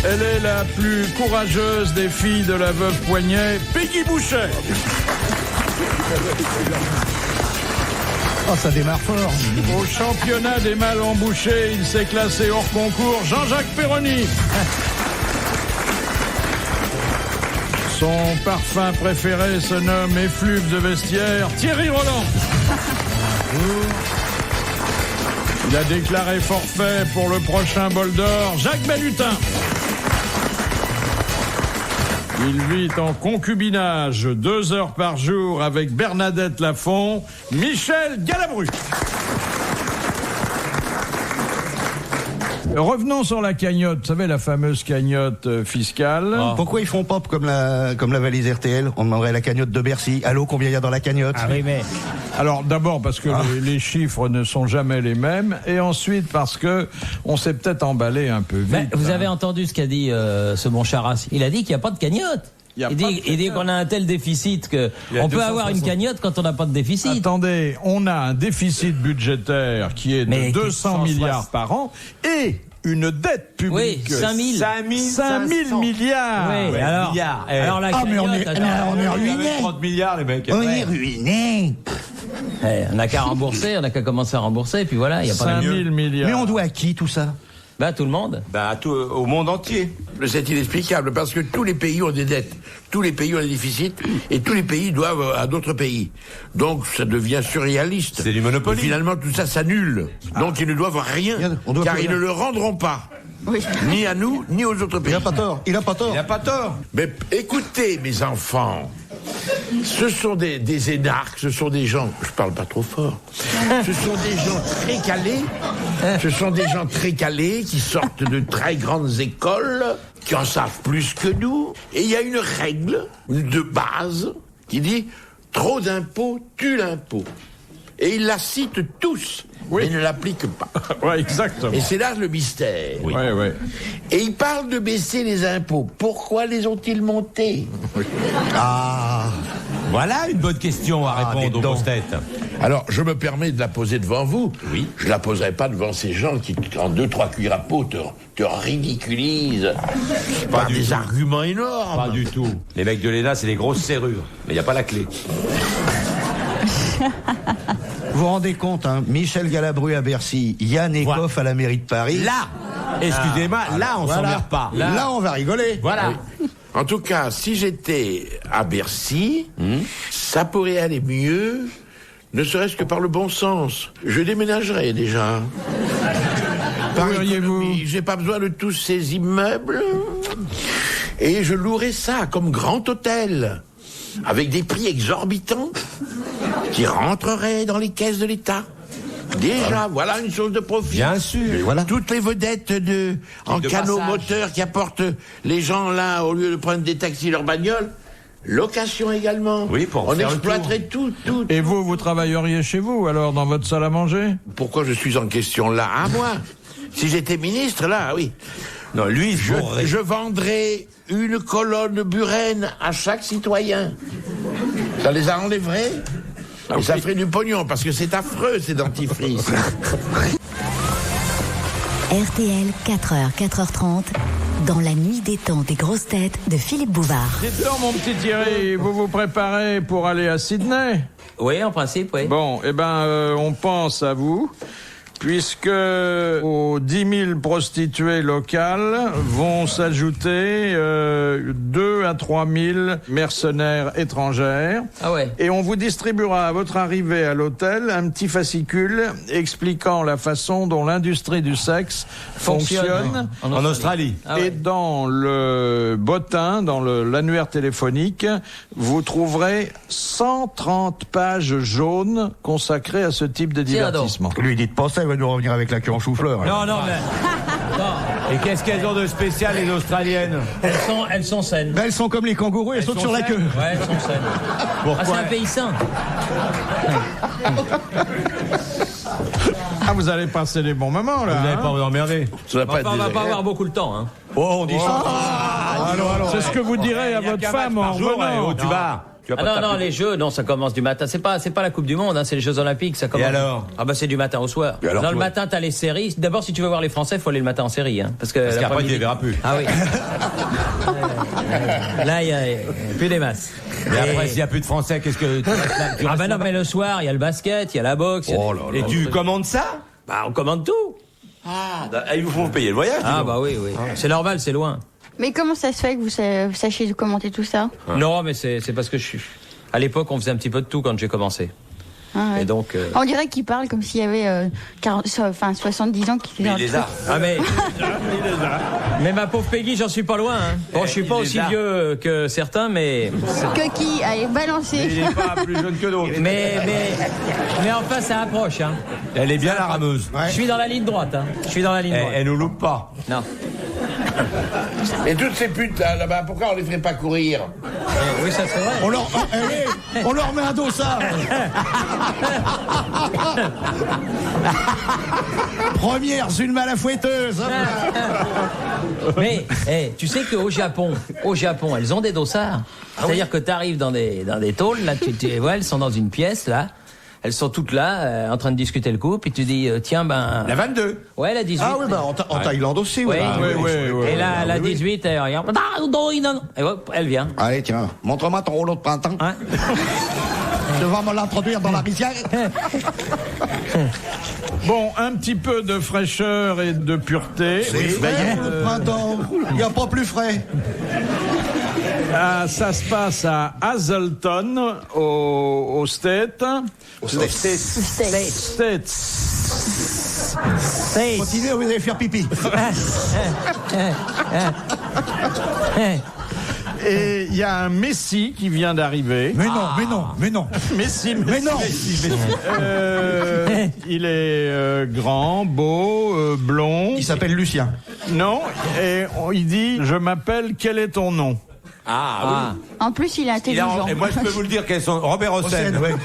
Elle est la plus courageuse des filles de la veuve Poignet, Peggy Boucher. Oh, ça démarre fort. Au championnat des mâles embouchés, il s'est classé hors concours, Jean-Jacques Perroni. Son parfum préféré se nomme effluve de vestiaire, Thierry Roland. Il a déclaré forfait pour le prochain bol d'or, Jacques Balutin. Il vit en concubinage 2 heures par jour avec Bernadette Lafont, Michel Galabru. Revenons sur la cagnotte, vous savez la fameuse cagnotte fiscale. Oh. Pourquoi ils font pop comme la valise RTL? On demanderait la cagnotte de Bercy. Allô, combien il y a dans la cagnotte? Ah oui, mais... Alors d'abord parce que les chiffres ne sont jamais les mêmes, et ensuite parce que on s'est peut-être emballé un peu vite. Vous avez entendu ce qu'a dit ce bon Charras. Il a dit qu'il n'y a pas de cagnotte. Il dit qu'on a un tel déficit que on peut avoir une cagnotte quand on n'a pas de déficit. Attendez, on a un déficit budgétaire qui est de 200 milliards par an et une dette publique. Oui, 5 000 milliards. Oui, alors la cagnotte... on est ruiné. 30 milliards, les mecs. On est ruiné. On n'a qu'à rembourser, on n'a qu'à commencer à rembourser, et puis voilà, il n'y a pas 5 000 milliards. Mais on doit à qui tout ça? Tout le monde. Au monde entier. C'est inexplicable parce que tous les pays ont des dettes, tous les pays ont des déficits et tous les pays doivent à d'autres pays. Donc ça devient surréaliste. C'est du Monopoly. Et finalement tout ça s'annule. Donc ils ne doivent rien, car ils ne le rendront pas. Oui. Ni à nous, ni aux autres pays. Il a pas tort. Mais écoutez mes enfants, ce sont des énarques, ce sont des gens, je parle pas trop fort, ce sont des gens très calés, qui sortent de très grandes écoles, qui en savent plus que nous, et il y a une règle de base qui dit « trop d'impôts tue l'impôt ». Et ils la citent tous, mais ne l'appliquent pas. Ouais, exactement. Et c'est là le mystère. Oui. Et ils parlent de baisser les impôts. Pourquoi les ont-ils montés? Voilà une bonne question à répondre aux grosses têtes. Alors, je me permets de la poser devant vous. Oui. Je la poserai pas devant ces gens qui, en 2-3 cuillères à peau, te ridiculisent par des arguments énormes. Pas du tout. Les mecs de l'ENA, c'est des grosses serrures. Mais il n'y a pas la clé. Vous vous rendez compte, hein, Michel Galabru à Bercy, Yann Ecoff à la mairie de Paris. Là, excusez-moi, là on s'emmerde pas. Là on va rigoler. Voilà. Oui. En tout cas, si j'étais à Bercy, ça pourrait aller mieux, ne serait-ce que par le bon sens. Je déménagerais déjà. Par économie, j'ai pas besoin de tous ces immeubles. Et je louerais ça comme grand hôtel, avec des prix exorbitants qui rentreraient dans les caisses de l'État. Déjà, voilà une source de profit. Bien sûr. Voilà. Toutes les vedettes en canot moteur qui apportent les gens là, au lieu de prendre des taxis, leur bagnole, location également. Oui, pour on faire le exploiterait tout. Et vous travailleriez chez vous, alors, dans votre salle à manger? Pourquoi je suis en question là? À moi. Si j'étais ministre, là, oui. Non, lui, je vendrais une colonne Buren à chaque citoyen. Ça les enlèverait. Et ça ferait du pognon, parce que c'est affreux, ces dentifrices. RTL, 4h, 4h30, dans la nuit des temps des grosses têtes de Philippe Bouvard. Dites-donc, mon petit Thierry, vous vous préparez pour aller à Sydney? Oui, en principe, oui. Bon, on pense à vous, puisque aux 10 000 prostituées locales vont s'ajouter 2 à 3 000 mercenaires étrangères. Ah ouais. Et on vous distribuera à votre arrivée à l'hôtel un petit fascicule expliquant la façon dont l'industrie du sexe fonctionne. En Australie. Ah ouais. Et dans le bottin, dans l'annuaire téléphonique, vous trouverez 130 pages jaunes consacrées à ce type de divertissement. Lui dites pas ça, il va nous revenir avec la queue en chou-fleur. Non, mais... Et qu'est-ce qu'elles ont de spécial, les Australiennes? Elles sont saines. Ben, elles sont comme les kangourous, elles sautent sur la queue. Ouais, elles sont saines. Pourquoi? C'est un pays sain. Ah, vous allez passer des bons moments, là. Vous n'allez pas vous emmerder. Ça va pas être On va pas désagréable. avoir beaucoup le temps, hein. Oh, on dit ça. C'est ce que vous direz à votre femme en par jour, revenant. tu vas. Non, les Jeux, non, ça commence du matin. C'est pas la Coupe du Monde, hein, c'est les Jeux Olympiques, ça commence. Et alors? Ah bah c'est du matin au soir. Alors, le matin, t'as les séries. D'abord, si tu veux voir les Français, faut aller le matin en série, hein, parce qu'après, tu les verras plus. Ah oui. Là, il y a plus des masses. Et après, s'il n'y a plus de Français, qu'est-ce que... Ah bah non, mais le soir, il y a le basket, il y a la boxe. Et tu commandes ça? Bah, on commande tout. Ils vous font payer le voyage? Ah bah oui. C'est normal, c'est loin. Mais comment ça se fait que vous sachiez commenter tout ça? Non, mais c'est parce que à l'époque, on faisait un petit peu de tout quand j'ai commencé. Ah ouais. Et donc, on dirait qu'il parle comme s'il y avait 70 ans qu'il faisait un truc. Ah mais ma pauvre Peggy, j'en suis pas loin. Hein. Bon, je suis pas aussi vieux que certains, mais que qui? Allez, balancez. Il n'est pas plus jeune que d'autres. mais enfin, ça approche. Hein. Elle est bien la rameuse. Ouais. Je suis dans la ligne droite. Hein. Elle nous loupe pas. Non. Et toutes ces putes là-bas, pourquoi on les ferait pas courir? Oui, ça c'est vrai. On leur met un dossard. Première, une malafouetteuse. Mais tu sais qu'au Japon, elles ont des dossards. C'est-à-dire que tu arrives dans des tôles, là, tu vois, elles sont dans une pièce, là. Elles sont toutes là, en train de discuter le couple, et tu dis, tiens, ben... La 22. Ouais, la 18. Ah oui, en Thaïlande aussi. Oui. Oui. Et là, la 18, elle regarde. Et hop, elle vient. Allez, tiens, montre-moi ton rouleau de printemps. Hein? Tu vas me l'introduire dans la rizière. Bon, un petit peu de fraîcheur et de pureté. C'est frais, le printemps. Il n'y a pas plus frais. Ça se passe à Hazleton, aux States. States. Continuez, vous allez faire pipi. Et il y a un Messi qui vient d'arriver. Mais non. Messi. Il est grand, beau, blond. Il s'appelle Lucien. Non, et il dit, je m'appelle, quel est ton nom? Ah oui. En plus, il est intelligent. Et moi, je peux vous le dire qu'elles sont Robert Hossein. Ouais.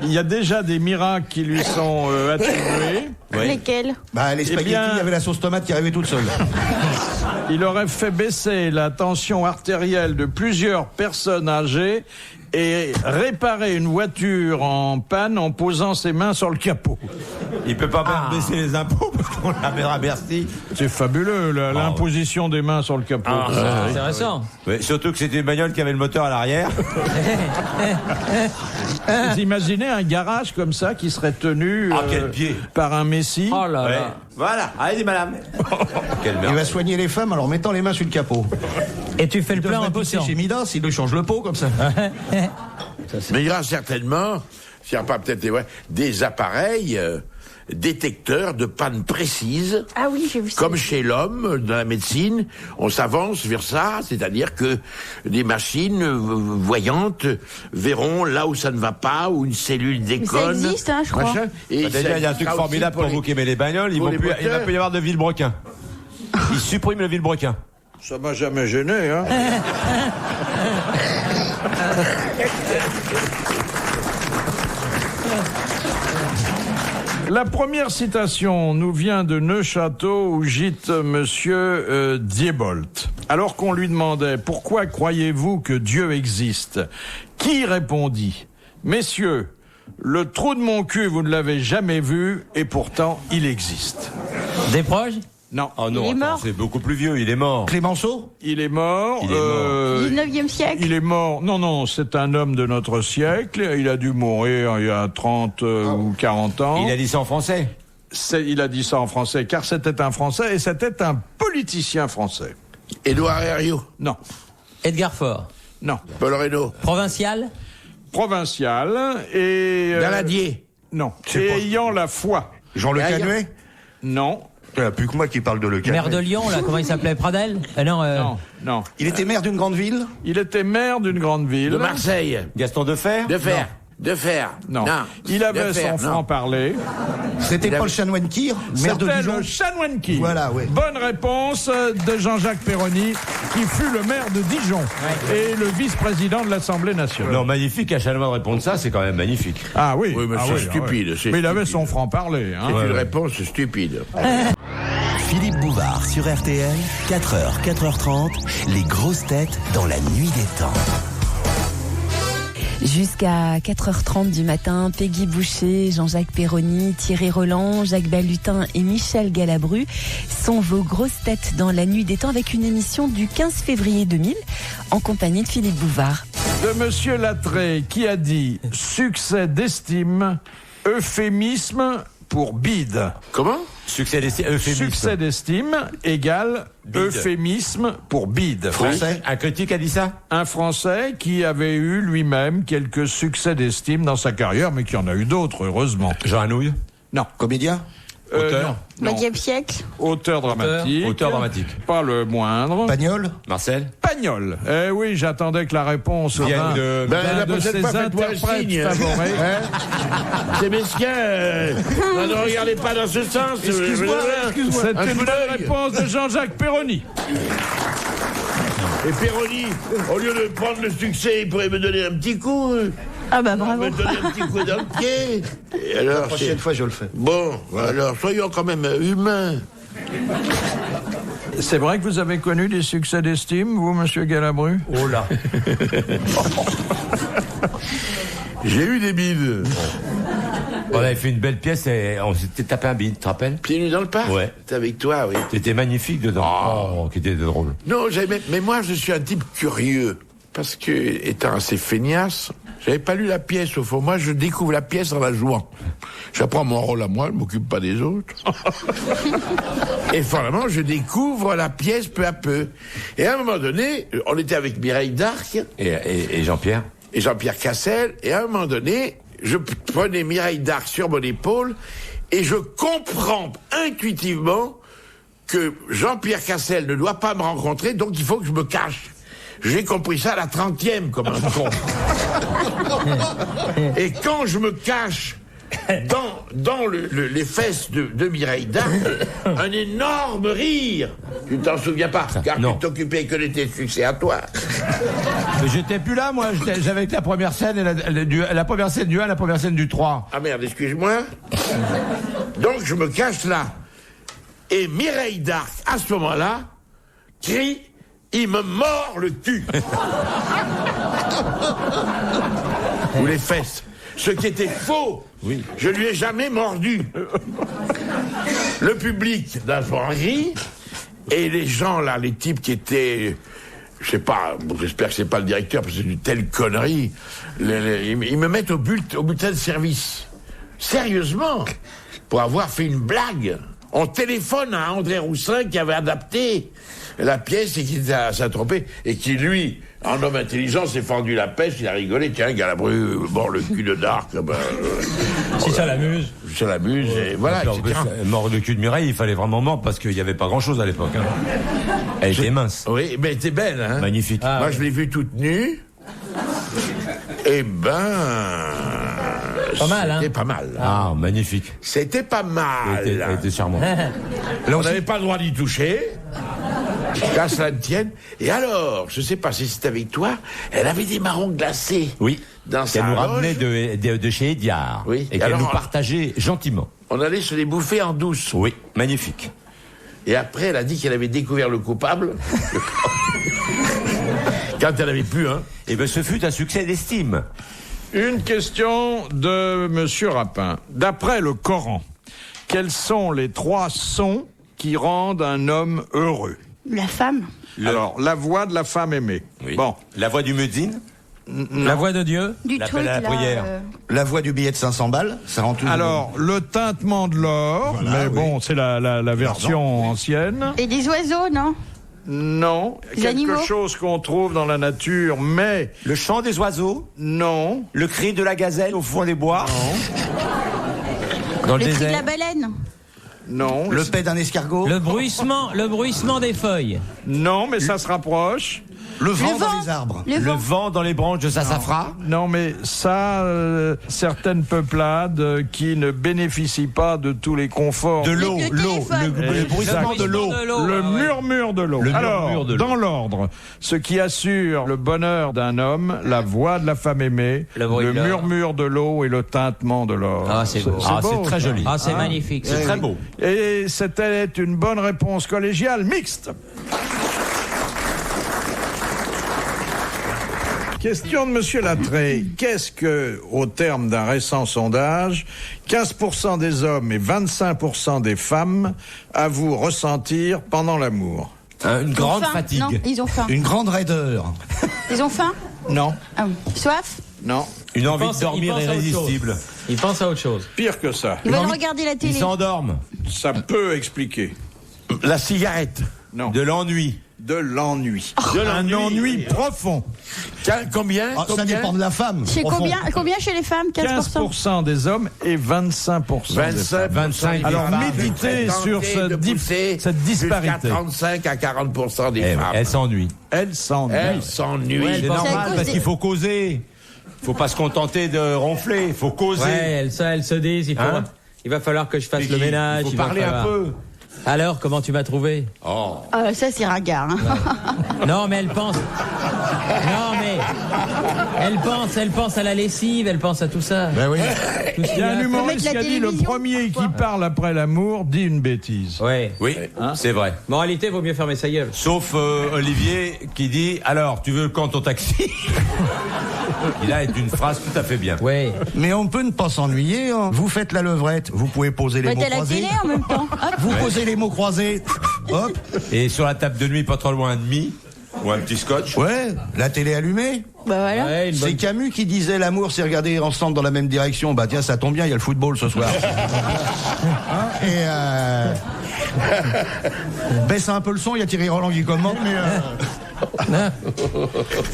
Il y a déjà des miracles qui lui sont attribués. Oui. Lesquels? Les spaghettis, il y avait la sauce tomate qui arrivait toute seule. Il aurait fait baisser la tension artérielle de plusieurs personnes âgées et réparer une voiture en panne en posant ses mains sur le capot. Il peut pas même baisser les impôts parce qu'on l'amènera à Bercy. C'est fabuleux, l'imposition des mains sur le capot. C'est intéressant. Oui, surtout que c'était une bagnole qui avait le moteur à l'arrière. Vous imaginez un garage comme ça qui serait tenu quel pied. par un Messi? Oh là Ouais. là. Voilà, allez madame. Quelle Il merde. va soigner les femmes en leur mettant les mains sur le capot. Et tu fais le Il plein en devrait pousser poussant. chez Midas, il lui change le pot comme ça. Mais il y aura certainement, s'il n'y a pas peut-être des appareils détecteurs de panne précises. Ah oui, j'ai vu ça. Comme chez l'homme, dans la médecine, on s'avance vers ça, c'est-à-dire que des machines voyantes verront là où ça ne va pas, où une cellule déconne. Mais ça existe, je crois. Machin. Et Déjà, il y a un truc formidable pour vous qui aimez les bagnoles. Il va plus y avoir de vilebrequin. Ils suppriment le vilebrequin. Ça m'a jamais gêné, hein. La première citation nous vient de Neuchâteau où gîte monsieur Diebold. Alors qu'on lui demandait « Pourquoi croyez-vous que Dieu existe ?» Qui répondit « Messieurs, le trou de mon cul, vous ne l'avez jamais vu et pourtant il existe. » Des proches? Non. Oh non, Il est attends, mort. c'est beaucoup plus vieux, il est mort. Clémenceau? Il est mort. 19e siècle. Il est mort. Non, c'est un homme de notre siècle. Il a dû mourir il y a 30 ou 40 ans. Il a dit ça en français. Il a dit ça en français, car c'était un Français et c'était un politicien français. Édouard Herriot, Non, Edgar Faure. non. Paul Reynaud, Provincial? Provincial et... Daladier. Non. Et ayant la foi. Jean Le Canuet? Non, Il n'y a plus que moi qui parle de Le Canuet. Maire de Lyon, là, comment il s'appelait? Pradel? non. Il était maire d'une grande ville? Il était maire d'une grande ville. De Marseille, Gaston Defer? De Fer. Non. Il avait son franc-parler. C'était Paul Chanoine-Kir, maire de C'était Dijon? le chanoine-Kir. Voilà, oui. Bonne réponse de Jean-Jacques Perroni, qui fut le maire de Dijon et le vice-président de l'Assemblée nationale. Non, magnifique, à Chanoine répondre ça, c'est quand même magnifique. Ah oui. Oui, mais c'est stupide. oui. c'est Mais il avait stupide. son franc-parler. Hein. C'est une réponse stupide. Philippe Bouvard sur RTL, 4h, 4h30, les grosses têtes dans la nuit des temps. Jusqu'à 4h30 du matin, Peggy Boucher, Jean-Jacques Perroni, Thierry Roland, Jacques Balutin et Michel Galabru sont vos grosses têtes dans la nuit des temps avec une émission du 15 février 2000 en compagnie de Philippe Bouvard. De Monsieur Lattré qui a dit succès d'estime, euphémisme pour bide. Comment ? Succès d'estime égale bide. Euphémisme pour bide. Français. Un critique a dit ça? Un Français qui avait eu lui-même quelques succès d'estime dans sa carrière, mais qui en a eu d'autres, heureusement. Jean Anouilh? Non. Comédien. Auteur. Non. 20e siècle. Auteur dramatique. Auteur dramatique. Pas le moindre. Pagnol. Marcel? Pagnol. Eh oui, j'attendais que la réponse Vienne d'un la de prochaine ses fois, faites-moi un interprètes signe. favoris. C'est mesquin. Ne regardez pas dans ce sens. Excuse-moi. C'est Un une coup bonne d'œil. réponse de Jean-Jacques Perroni. Et Perroni, au lieu de prendre le succès, il pourrait me donner un petit coup. Ah bah bravo. Me donner un petit coup dans le pied. Et alors, La prochaine fois, je le fais. Bon, alors, soyons quand même humains. C'est vrai que vous avez connu des succès d'estime, vous, Monsieur Galabru? Oh là. J'ai eu des bides. On avait fait une belle pièce et on s'était tapé un bide, tu te rappelles? Pieds nus dans le parc. Ouais. C'est avec toi, oui. C'était magnifique dedans. Oh, qui était drôle. Non, mais moi, je suis un type curieux. Parce que, étant assez feignasse, j'avais pas lu la pièce, au fond. Moi, je découvre la pièce en la jouant. J'apprends mon rôle à moi, je m'occupe pas des autres. Et vraiment, je découvre la pièce peu à peu. Et à un moment donné, on était avec Mireille d'Arc. Et Jean-Pierre? Et Jean-Pierre Cassel. Et à un moment donné, je prenais Mireille d'Arc sur mon épaule. Et je comprends intuitivement que Jean-Pierre Cassel ne doit pas me rencontrer, donc il faut que je me cache. J'ai compris ça à la 30e, comme un con. Et quand je me cache dans les fesses de Mireille d'Arc, un énorme rire. Tu t'en souviens pas, car non. tu t'occupais que de tes succès à toi. Mais j'étais plus là, moi. J'avais que la première scène, la première scène du 1, la première scène du 3. Ah merde, excuse-moi. Donc je me cache là. Et Mireille d'Arc, à ce moment-là, crie... Il me mord le cul. Ou les fesses. Ce qui était faux. Oui. Je lui ai jamais mordu. Le public d'avant rit. Et les gens là, les types qui étaient... Je sais pas, j'espère que c'est pas le directeur, parce que c'est une telle connerie. Ils me mettent au bulletin de service. Sérieusement. Pour avoir fait une blague. On téléphone à André Roussin qui avait adapté la pièce et qui s'est trompé. Et qui, lui, en homme intelligent, s'est fendu la pêche, il a rigolé. Tiens, Galabru, mort le cul de Dark. Si ça l'amuse. Ça l'amuse, et voilà. Mort le cul de Mireille, il fallait vraiment mort parce qu'il n'y avait pas grand-chose à l'époque. Hein. Elle était mince. Oui, mais elle était belle, hein. Magnifique. Moi, je l'ai vue toute nue. Eh ben... Pas mal, hein. C'était pas mal. Ah, magnifique. C'était pas mal. Elle était charmante. On n'avait pas le droit d'y toucher. Qu'à cela ne tienne. Et alors, je sais pas si c'était avec toi, elle avait des marrons glacés. Oui. Dans sa Elle nous loge. ramenait de chez Ediard. Oui. Et qu'elle Alors, nous partageait gentiment. On allait se les bouffer en douce. Oui, magnifique. Et après, elle a dit qu'elle avait découvert le coupable. Quand elle avait pu, hein. Et ben, ce fut un succès d'estime. Une question de Monsieur Rapin. D'après le Coran, quels sont les 3 sons qui rendent un homme heureux? La femme. Alors, la voix de la femme aimée. Oui. Bon. La voix du muezzin. La voix de Dieu. Du L'appel truc à la là. prière. La voix du billet de 500 balles, ça rend tout. Alors, le tintement de l'or, Voilà, mais oui. bon, c'est la version ancienne. Et des oiseaux, non? Non, Les quelque animaux. chose qu'on trouve dans la nature, mais Le chant des oiseaux. non. Le cri de la gazelle au fond des bois. Dans le Le cri de désert. la baleine. Non, Le paix d'un escargot. Le bruissement des feuilles. non, mais ça se rapproche. Le vent Le dans vent. les arbres. Le Le vent. vent dans les branches de sassafras. Non, mais ça, certaines peuplades qui ne bénéficient pas de tous les conforts. De l'eau, Le l'eau, téléphone. le bruissement de l'eau. Le murmure de l'eau. Le Alors, murmure de l'eau. dans l'ordre, ce qui assure le bonheur d'un homme, la voix de la femme aimée, Le bruit le de l'or. murmure de l'eau et le tintement de l'or. Ah, c'est beau. Ah, beau, c'est très ça. joli. Ah, c'est magnifique. C'est très beau. Et c'était une bonne réponse collégiale mixte. Question de Monsieur Lattré. Qu'est-ce que, au terme d'un récent sondage, 15% des hommes et 25% des femmes avouent ressentir pendant l'amour? Une grande Faim? fatigue. Non, ils ont faim. Une grande raideur. Ils ont faim? Non. Ah oui. Soif? Non. Une envie pense- de dormir il pense à autre irrésistible. Il pense à autre chose. Pire que ça. Ils veulent regarder la Ils télé. s'endorment. Ça peut expliquer. La cigarette. Non. De l'ennui. De l'ennui. De Un ennui profond. Combien? Ah, ça dépend de la femme. Chez profond. combien chez les femmes? 15%. 15% des hommes et 25% des femmes. 25. Alors, méditez sur cette disparité. Jusqu'à 35 à 40% des femmes. Elle s'ennuie. Elle s'ennuie. Elles s'ennuient. C'est C'est à normal cause parce des- qu'il faut causer. Faut pas se contenter de ronfler. Faut causer. Ouais, elles se disent, Hein il va falloir que je fasse le ménage. Il faut va parler un falloir- peu. Alors, comment tu m'as trouvé? Ça, c'est ringard. Hein. Non, mais elle pense. Non, mais elle pense à la lessive, elle pense à tout ça. Ben oui. Tout ce Il y a un qu'il humoriste la qui a dit le télévision, premier pourquoi qui parle après l'amour dit une bêtise. Ouais. Oui, c'est vrai. Moralité, vaut mieux fermer sa gueule. Sauf Olivier qui dit alors tu veux quand ton taxi? Il a une phrase tout à fait bien. Ouais. Mais on peut ne pas s'ennuyer. Hein. Vous faites la levrette, vous pouvez poser les Bah, mots t'as la croisés. télé en même temps. Hop. Vous posez les mots croisés. Hop. Et sur la table de nuit, pas trop loin un demi ou un petit scotch. Ouais, la télé allumée. Bah voilà. Ouais, une C'est bonne... Camus qui disait l'amour, c'est regarder ensemble dans la même direction. Bah tiens, ça tombe bien, il y a le football ce soir. Hein, et baisse un peu le son, il y a Thierry Roland qui commande, mais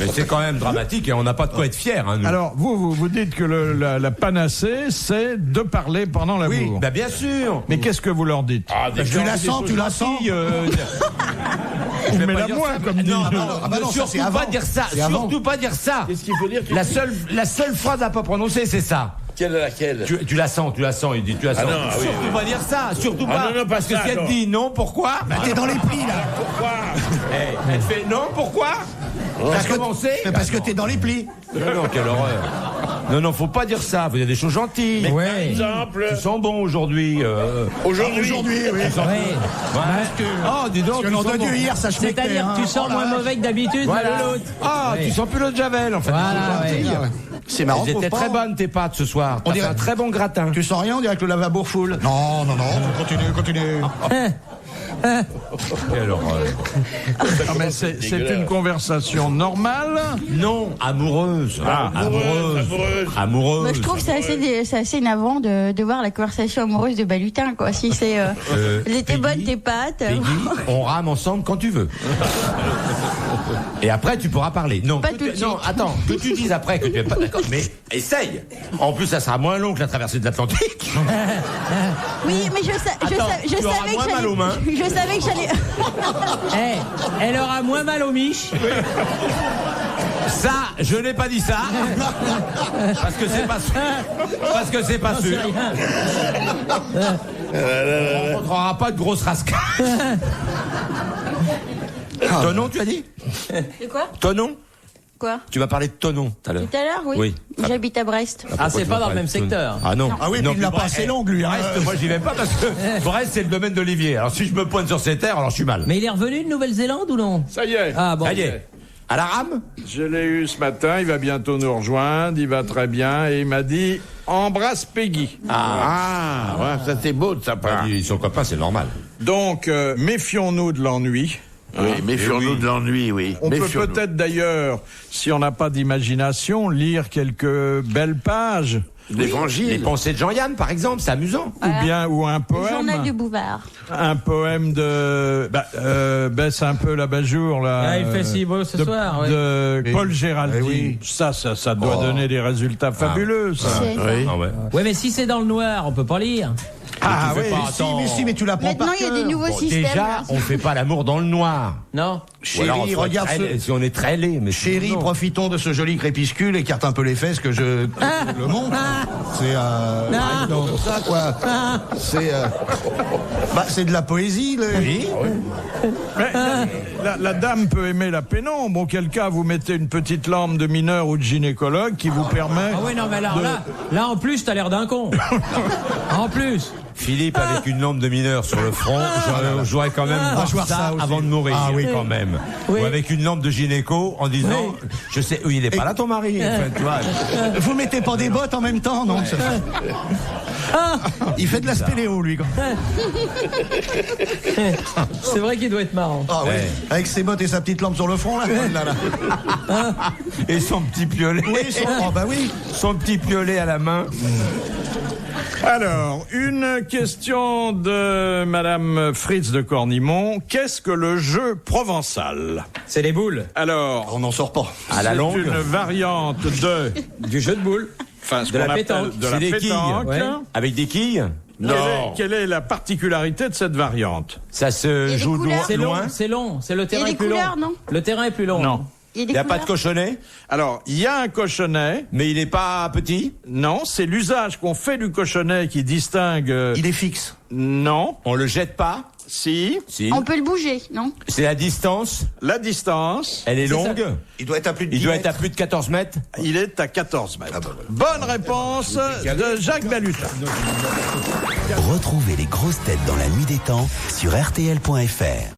Mais c'est quand même dramatique et on n'a pas de quoi être fiers. Hein, nous. Alors, vous dites que la panacée, c'est de parler pendant l'amour. Oui, Bah bien sûr. Mais qu'est-ce que vous leur dites? tu la sens, tu la sens. Vous vais mets pas la dire moins, ça. comme dit. Non, ah bah non, ça, surtout c'est avant. pas dire ça. C'est avant. Surtout pas dire ça. Qu'est-ce qu'il faut dire? La seule phrase à pas prononcer, c'est ça. Quelle est laquelle? Tu la sens. Il dit tu la sens. non, ah oui, surtout pas dire ça. Surtout Ah pas. non, non, pas parce que ça, si elle non. dit non, pourquoi? Bah, t'es dans les plis là. Elle fait non, pourquoi? Parce T'as commencé? parce que t'es dans les plis. Non, quelle horreur. Non, faut pas dire ça. Vous avez des choses gentilles. Ouais. Exemple. Tu sens bon aujourd'hui. Aujourd'hui, oui. Ouais. Oh, dis donc. Parce que tu nom sens de bon. Dieu, hier, ça se mettait. C'est-à-dire que tu sens moins mauvais que d'habitude, Voilà. mais l'autre. Ah, Ouais. tu sens plus l'eau de Javel, en fait. Voilà, ouais. C'est marrant. Elles étaient trouve très pas. bonnes, tes pâtes, ce soir. On T'as fait dirait- un très bon gratin. Tu sens rien, on dirait que le lavabo full. Non, continue. Quelle horreur. Non, mais c'est une conversation normale. Non, amoureuse. Amoureuse. Moi, je trouve que c'est assez navrant de voir la conversation amoureuse de Balutin, quoi. Si c'est, elles étaient Peggy, bonnes tes pâtes. Peggy, on rame ensemble quand tu veux. Et après, tu pourras parler. Non, Pas que tout de non, suite. attends, que tu dises après que tu es pas d'accord, mais essaye. En plus, ça sera moins long que la traversée de l'Atlantique. Oui, mais je Attends, tu auras savais moins que mal aux mains. je savais que j'allais. Eh, elle aura moins mal aux miches. Ça, je n'ai pas dit ça. Parce que c'est pas sûr. Parce que c'est pas sûr. On ne rencontrera pas de grosses rascades. Ton nom, tu as dit? C'est quoi? Ton nom? Quoi? Tu m'as parlé de ton nom tout à l'heure. Tout à l'heure, oui. Oui. J'habite à Brest. Ah, c'est pas dans le même secteur. Ah non. Ah oui, puis il n'a pas assez longue, lui. Hein. Brest, moi j'y vais pas parce que Brest c'est le domaine d'Olivier. Alors si je me pointe sur ces terres, alors je suis mal. Mais il est revenu de Nouvelle-Zélande ou non? Ça y est. Ah bon. Ça y est. À la rame? Je l'ai eu ce matin, il va bientôt nous rejoindre, il va très bien, et il m'a dit embrasse Peggy. Ah, ouais, ça c'est beau de sa part. Ils sont copains, c'est normal. Donc, méfions-nous de l'ennui. Oui, méfions-nous de l'ennui, oui. On peut Méfions-nous. peut-être d'ailleurs, si on n'a pas d'imagination, lire quelques belles pages, Les L'évangile. pensées de Jean-Yann, par exemple, c'est amusant. ou un Le journal poème. du Bouvard. Un poème de baisse un peu l'abat-jour là. Ah, il fait si beau ce soir, ouais. De Paul Géraldine. Eh oui. Ça doit donner des résultats fabuleux. Ça. C'est- Oui. Ah ouais. Ouais, mais si c'est dans le noir, on peut pas lire. Ah tu oui, fais pas, mais si, mais tu l'apprends Maintenant, par il y a des cœur. nouveaux Bon, systèmes. déjà, là. on fait pas l'amour dans le noir. Non? Ou alors, Chérie, on regarde serait ce... si on est très laid, mais Chérie, non. profitons de ce joli crépuscule, écarte un peu les fesses que je le montre. C'est comme ça quoi. C'est de la poésie. Là. Oui. Mais la dame peut aimer la pénombre. Auquel cas, vous mettez une petite lampe de mineur ou de gynécologue qui vous permet. Ah ouais, non, mais alors là en plus, t'as l'air d'un con. En plus. Philippe avec une lampe de mineur sur le front, j'aurais quand même voir ça aussi. avant de mourir, quand même. Oui. Ou avec une lampe de gynéco en disant, je sais, oui, il est pas là ton mari. Enfin, tu vois. Vous mettez pas des bottes en même temps, non? Il fait de la spéléo, lui. C'est vrai qu'il doit être marrant. Ah ouais. Avec ses bottes et sa petite lampe sur le front, là. Et son petit piolet. Oui, Son petit piolet à la main. Alors, une question de Madame Fritz de Cornimont. Qu'est-ce que le jeu provençal? C'est les boules. Alors, on n'en sort pas. À la longue. c'est une variante Du jeu de boules. enfin, ce De qu'on la appelle pétanque. de la C'est des quilles. pétanque. Ouais. Avec des quilles. Quelle est la particularité de cette variante? Ça se des joue couleurs. C'est long, loin. c'est long. C'est le terrain des est plus couleurs, long. non Le terrain est plus long. Non. Il n'y a pas de cochonnet, Alors, il y a un cochonnet. mais il n'est pas petit. Non, c'est l'usage qu'on fait du cochonnet qui distingue... Il est fixe. Non. On le jette pas. Si. Si. On peut le bouger, non? C'est la distance. La distance, Elle est longue. Il doit être à plus de 10 Il doit être à mètres. plus de 14 mètres. il est à 14 mètres. Bonne réponse de Jacques Balutin. Retrouvez les grosses têtes dans la nuit des temps sur RTL.fr.